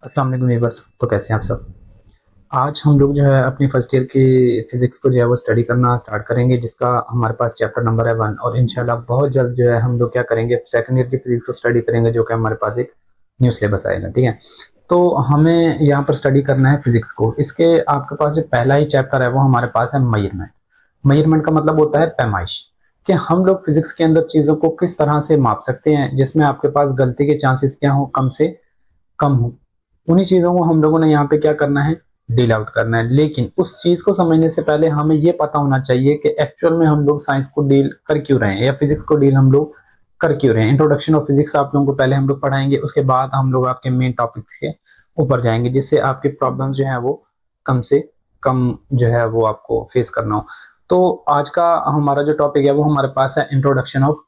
अस्सलाम वालेकुम व्यूअर्स। तो कैसे हैं आप सब? आज हम लोग जो है अपनी फर्स्ट ईयर की फिजिक्स को जो है वो स्टडी करना स्टार्ट करेंगे, जिसका हमारे पास चैप्टर नंबर है 1। और इंशाल्लाह बहुत जल्द जो है हम लोग क्या करेंगे, सेकंड ईयर की फिजिक्स को स्टडी करेंगे, जो कि हमारे पास एक न्यू सिलेबस आएगा। ठीक है, तो हमें यहाँ पर स्टडी करना है फिजिक्स को। इसके आपके पास जो पहला ही चैप्टर है वो हमारे पास है मेजरमेंट। मेजरमेंट का मतलब होता है पैमाइश, कि हम लोग फिजिक्स के अंदर चीज़ों को किस तरह से माप सकते हैं जिसमें आपके पास गलती के चांसेस क्या हो, कम से कम हो। उन्हीं चीजों को हम लोगों ने यहाँ पे क्या करना है, डील आउट करना है। लेकिन उस चीज को समझने से पहले हमें ये पता होना चाहिए कि एक्चुअल में हम लोग साइंस को डील कर क्यों रहे हैं, या फिजिक्स को डील हम लोग कर क्यों रहे हैं। इंट्रोडक्शन ऑफ फिजिक्स आप लोगों को पहले हम लोग पढ़ाएंगे, उसके बाद हम लोग आपके मेन टॉपिक्स के ऊपर जाएंगे, जिससे आपकी प्रॉब्लम्स जो है वो कम से कम जो है वो आपको फेस करना हो। तो आज का हमारा जो टॉपिक है वो हमारे पास है इंट्रोडक्शन ऑफ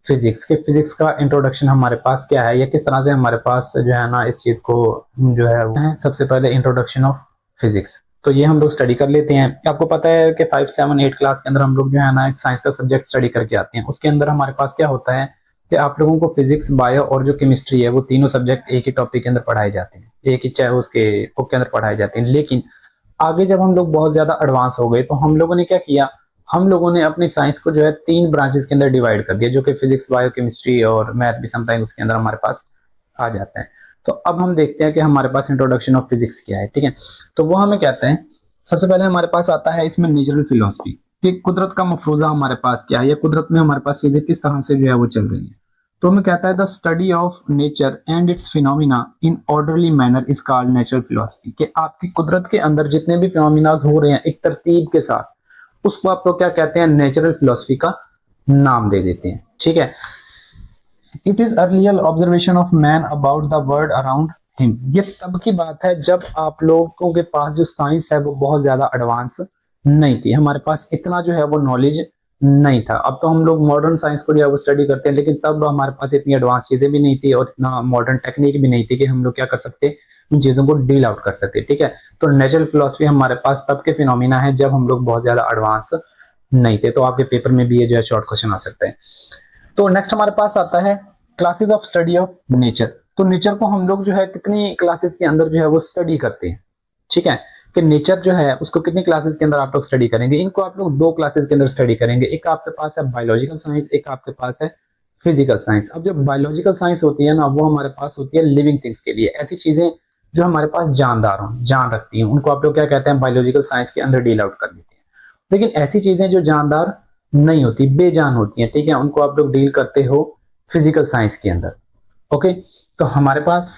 फिजिक्स। के फिजिक्स का इंट्रोडक्शन हमारे पास क्या है, या किस तरह से हमारे पास जो है ना इस चीज को जो है वो है। सबसे पहले इंट्रोडक्शन ऑफ फिजिक्स, तो ये हम लोग स्टडी कर लेते हैं। आपको पता है कि 5, 7, 8 क्लास के अंदर हम लोग जो है ना एक साइंस का सब्जेक्ट स्टडी करके आते हैं। उसके अंदर हमारे पास क्या होता है कि आप लोगों को फिजिक्स, बायो और जो केमिस्ट्री है वो तीनों सब्जेक्ट एक ही टॉपिक के अंदर पढ़ाए जाते हैं, एक ही चाहे उसके बुक के अंदर पढ़ाए जाते हैं। लेकिन आगे जब हम लोग बहुत ज्यादा एडवांस हो गए, तो हम लोगों ने क्या किया, हम लोगों ने अपनी साइंस को जो है 3 ब्रांचेस के अंदर डिवाइड कर दिया, जो कि फिजिक्स, बायो केमिस्ट्री और मैथ भी समटाइम उसके अंदर हमारे पास आ जाता है। तो अब हम देखते हैं कि हमारे पास इंट्रोडक्शन ऑफ फिजिक्स क्या है। ठीक है, तो वो हमें कहते हैं, सबसे पहले हमारे पास आता है इसमें नेचुरल फिलोसफी, कि कुदरत का मफरूजा हमारे पास क्या है, या कुदरत में हमारे पास चीजें किस तरह से जो है वो चल रही है। तो हमें कहता है the study of nature and it's phenomena in orderly manner is called natural philosophy. कि आपकी कुदरत के अंदर जितने भी फिनोमिना हो रहे हैं एक तरतीब के साथ, उसको आप लोग क्या कहते हैं, नेचुरल फिलोसफी का नाम दे देते हैं। ठीक है, it is earlier observation of man about the world around him. ये तब की बात है जब आप लोगों के पास जो साइंस है वो बहुत ज्यादा एडवांस नहीं थी, हमारे पास इतना जो है वो नॉलेज नहीं था। अब तो हम लोग मॉडर्न साइंस को जो है वो स्टडी करते हैं, लेकिन तब हमारे पास इतनी एडवांस चीजें भी नहीं थी और इतना मॉडर्न टेक्निक भी नहीं थी कि हम लोग क्या कर सकते, उन चीजों को डील आउट कर सकते। ठीक है, तो नेचुरल फिलोसफी हमारे पास तब के फिनोमिना है जब हम लोग बहुत ज्यादा एडवांस नहीं थे। तो आपके पेपर में भी ये जो है शॉर्ट क्वेश्चन आ सकते हैं। तो नेक्स्ट हमारे पास आता है classes of study of nature. तो नेचर को हम लोग जो है कितनी क्लासेस के अंदर जो है वो स्टडी करते हैं। ठीक है, कि नेचर जो है उसको कितनी क्लासेस के अंदर आप लोग स्टडी करेंगे। इनको आप लोग 2 क्लासेस के अंदर स्टडी करेंगे, एक आपके पास है बायोलॉजिकल साइंस, एक आपके पास है फिजिकल साइंस। अब जो बायोलॉजिकल साइंस होती है ना, वो हमारे पास होती है लिविंग थिंग्स के लिए, ऐसी चीजें जो हमारे पास जानदार हों, जान रखती हैं, उनको आप लोग क्या कहते हैं, बायोलॉजिकल साइंस के अंदर डील आउट कर देते हैं। लेकिन ऐसी चीजें जो जानदार नहीं होती, बेजान होती हैं, ठीक है, उनको आप लोग डील करते हो फिजिकल साइंस के अंदर। ओके, तो हमारे पास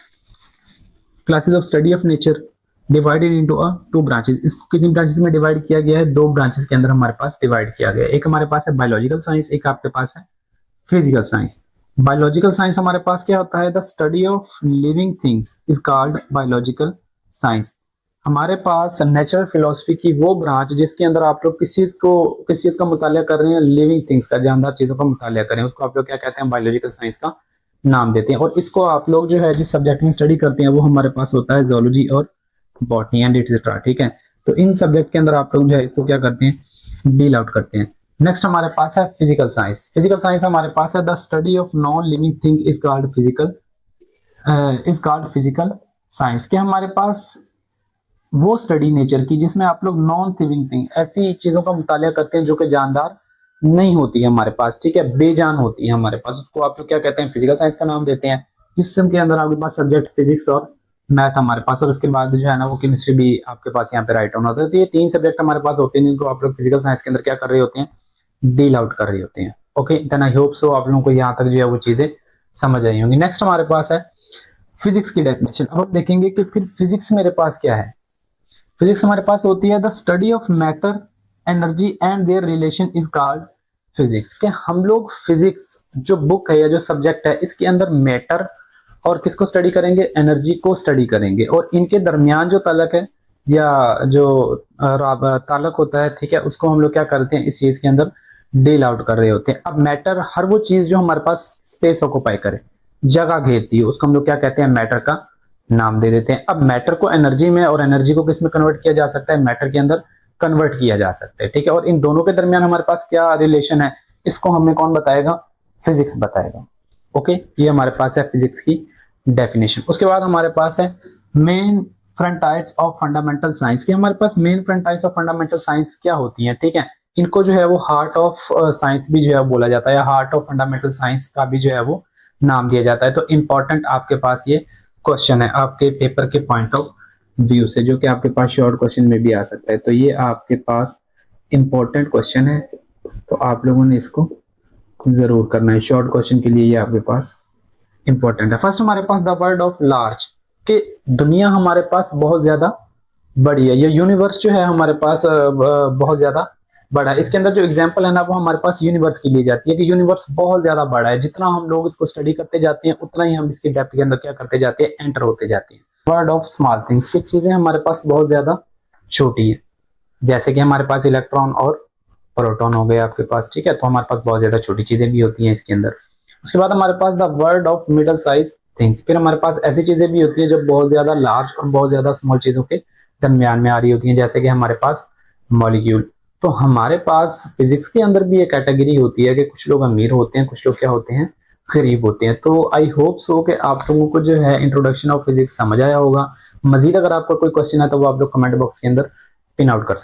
classes of study of nature divided into 2 branches. इसको कितनी ब्रांचेस में डिवाइड किया गया है, 2 ब्रांचेस के अंदर हमारे पास डिवाइड किया गया है। एक हमारे पास है बायोलॉजिकल साइंस, एक आपके पास है फिजिकल साइंस। बायोलॉजिकल साइंस हमारे पास क्या होता है, the study of living things is called biological science. हमारे पास नेचुरल फिलोसफी की वो ब्रांच जिसके अंदर आप लोग किस चीज का मुतालिया कर रहे हैं, लिविंग थिंग्स का, जानदार चीजों का मुतालिया करें, उसको आप लोग क्या कहते हैं, बायोलॉजिकल साइंस का नाम देते हैं। और इसको आप लोग जो है जिस सब्जेक्ट में स्टडी करते हैं वो हमारे पास होता है जोलॉजी और बॉटनी एंड एटसेट्रा। ठीक है, तो इन सब्जेक्ट के अंदर आप लोग जो है इसको क्या करते हैं, डील आउट करते हैं। नेक्स्ट हमारे पास है फिजिकल साइंस। फिजिकल साइंस हमारे पास है the study of non living thing is called physical science. के हमारे पास वो स्टडी नेचर की जिसमें आप लोग नॉन लिविंग थिंग, ऐसी चीजों का मुतालिया करते हैं जो कि जानदार नहीं होती है हमारे पास, ठीक है, बेजान होती है हमारे पास, उसको आप लोग क्या कहते हैं, फिजिकल साइंस का नाम देते हैं। जिसम के अंदर आपके पास सब्जेक्ट फिजिक्स और मैथ हमारे पास, और उसके बाद जो है ना वो केमिस्ट्री भी आपके पास यहाँ पे राइट ऑन होता है। तो ये 3 सब्जेक्ट हमारे पास होते हैं जिनको आप लोग फिजिकल साइंस के अंदर क्या कर रहे होते हैं, डील आउट कर रहे होते हैं। Okay, then I hope so आप लोगों को यहाँ तक जो है वो चीजें समझ आई होंगी। नेक्स्ट हमारे पास है फिजिक्स की डेफिनेशन। अब हम देखेंगे कि फिर फिजिक्स मेरे पास क्या है। फिजिक्स हमारे पास होती है the study of matter, energy and there relation is called physics. के हम लोग फिजिक्स जो बुक है या जो सब्जेक्ट है इसके अंदर मैटर और किसको स्टडी करेंगे, एनर्जी को स्टडी करेंगे, और इनके दरमियान जो तलक है या जो ताल्लुक होता है, ठीक है, उसको हम लोग क्या करते हैं, इस चीज के अंदर डील आउट कर रहे होते हैं। अब मैटर हर वो चीज जो हमारे पास स्पेस ऑक्युपाई करे, जगह घेरती है, उसको हम लोग क्या कहते हैं, मैटर का नाम दे देते हैं। अब मैटर को एनर्जी में और एनर्जी को किस में कन्वर्ट किया जा सकता है, मैटर के अंदर कन्वर्ट किया जा सकता है। ठीक है, और इन दोनों के दरमियान हमारे पास क्या रिलेशन है, इसको हमें कौन बताएगा, फिजिक्स बताएगा। ओके, ये हमारे पास है फिजिक्स की डेफिनेशन। उसके बाद हमारे पास है मेन फ्रंटाइल्स ऑफ फंडामेंटल साइंस, कि हमारे पास मेन फ्रंटाइल्स ऑफ फंडामेंटल साइंस क्या होती हैं, ठीक है। इनको जो है वो हार्ट ऑफ साइंस भी जो है बोला जाता है, या हार्ट ऑफ फंडामेंटल साइंस का भी जो है वो नाम दिया जाता है। तो इम्पोर्टेंट आपके पास ये क्वेश्चन है आपके पेपर के पॉइंट ऑफ व्यू से, जो कि आपके पास शॉर्ट क्वेश्चन में भी आ सकता है। तो ये आपके पास इम्पोर्टेंट क्वेश्चन है, तो आप लोगों ने इसको जरूर करना है। शॉर्ट क्वेश्चन के लिए ये आपके पास इंपॉर्टेंट है। फर्स्ट हमारे पास द वर्ड ऑफ लार्ज, कि दुनिया हमारे पास बहुत ज्यादा बड़ी है, ये यूनिवर्स जो है हमारे पास बहुत ज्यादा बड़ा है। इसके अंदर जो एग्जांपल है ना वो हमारे पास यूनिवर्स की ली जाती है, कि यूनिवर्स बहुत ज्यादा बड़ा है। जितना हम लोग इसको स्टडी करते जाते हैं उतना ही हम इसकी डेप्थ के अंदर क्या करते जाते हैं, एंटर होते जाते हैं। वर्ड ऑफ स्मॉल थिंग्स, की चीजें हमारे पास बहुत ज्यादा छोटी है, जैसे कि हमारे पास इलेक्ट्रॉन और प्रोटॉन हो गए आपके पास, ठीक है। तो हमारे पास बहुत ज्यादा छोटी चीजें भी होती हैं इसके अंदर। उसके बाद हमारे पास the word of middle size things, फिर हमारे पास ऐसी चीजें भी होती है जो बहुत ज्यादा लार्ज और बहुत ज्यादा स्मॉल चीजों के दरमियान में आ रही होती हैं, जैसे कि हमारे पास मॉलिक्यूल। तो हमारे पास फिजिक्स के अंदर भी एक कैटेगरी होती है कि कुछ लोग अमीर होते हैं, कुछ लोग क्या होते हैं, गरीब होते हैं। तो आई होप सो कि आप लोगों को जो है इंट्रोडक्शन ऑफ फिजिक्स समझ आया होगा। मजीद अगर आपका कोई क्वेश्चन है तो वो आप लोग कमेंट बॉक्स के अंदर पिन आउट कर सकते हैं।